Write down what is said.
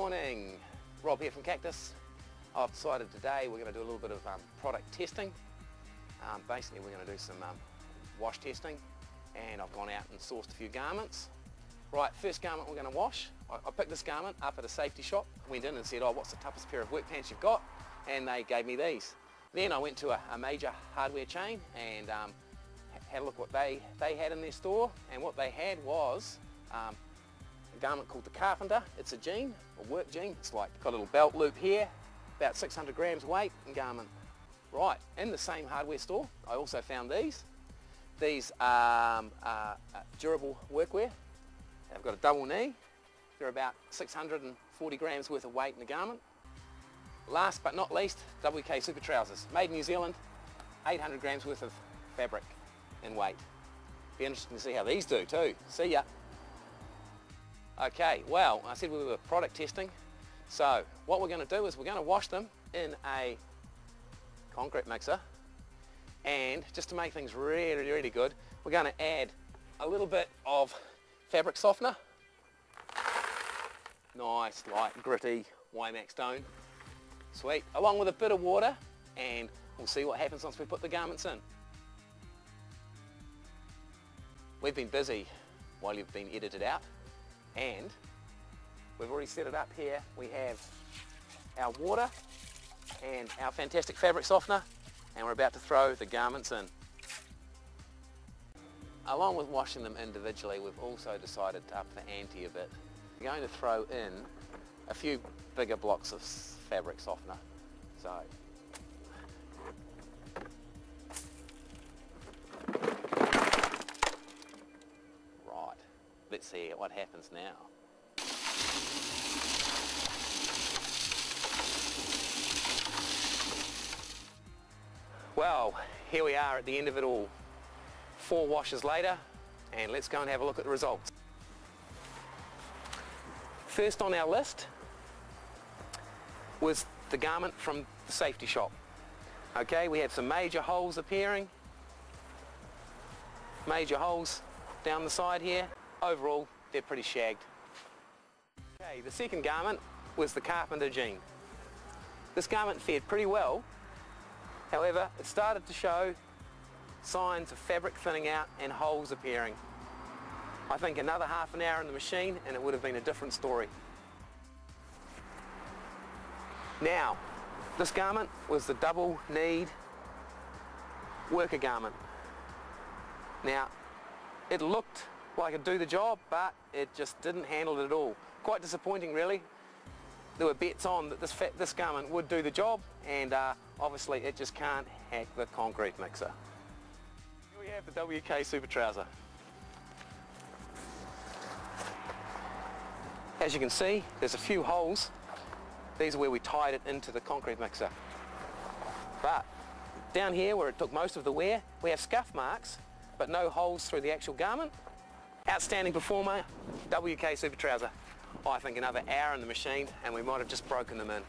Morning, Rob here from Cactus. I've decided today we're going to do a little bit of product testing. Basically we're going to do some wash testing, and I've gone out and sourced a few garments. Right, first garment we're going to wash. I picked this garment up at a safety shop, went in and said, oh, what's the toughest pair of work pants you've got? And they gave me these. Then I went to a major hardware chain and had a look what they had in their store, and what they had was a garment called the Carpenter. It's a jean, a work jean. It's like got a little belt loop here, about 600 grams weight in garment. Right, in the same hardware store I also found these. These are durable workwear. They've got a double knee. They're about 640 grams worth of weight in the garment. Last but not least, WK Supertrousers, made in New Zealand, 800 grams worth of fabric and weight. Be interesting to see how these do too. See ya. Okay, well, I said we were product testing, so what we're going to do is we're going to wash them in a concrete mixer, and just to make things really, really good, we're going to add a little bit of fabric softener. Nice, light, gritty Wymax stone. Sweet. Along with a bit of water, and we'll see what happens once we put the garments in. We've been busy while you've been edited out, and we've already set it up here. We have our water and our fantastic fabric softener, and we're about to throw the garments in. Along with washing them individually, we've also decided to up the ante a bit. We're going to throw in a few bigger blocks of fabric softener. So right, let's see what happens now. Well, here we are at the end of it all. 4 washes later, and let's go and have a look at the results. First on our list was the garment from the safety shop. Okay, we have some major holes appearing, major holes down the side here. Overall, they're pretty shagged. Okay, the second garment was the Carpenter jean. This garment fared pretty well. However, it started to show signs of fabric thinning out and holes appearing. I think another half an hour in the machine and it would have been a different story. Now, this garment was the double-kneed worker garment. Now, it looked like it'd do the job, but it just didn't handle it at all. Quite disappointing, really. There were bets on that this garment would do the job, and obviously it just can't hack the concrete mixer. Here we have the WK Supertrouser. As you can see, there's a few holes. These are where we tied it into the concrete mixer. But down here, where it took most of the wear, we have scuff marks, but no holes through the actual garment. Outstanding performer, WK Supertrouser. I think another hour in the machine and we might have just broken them in.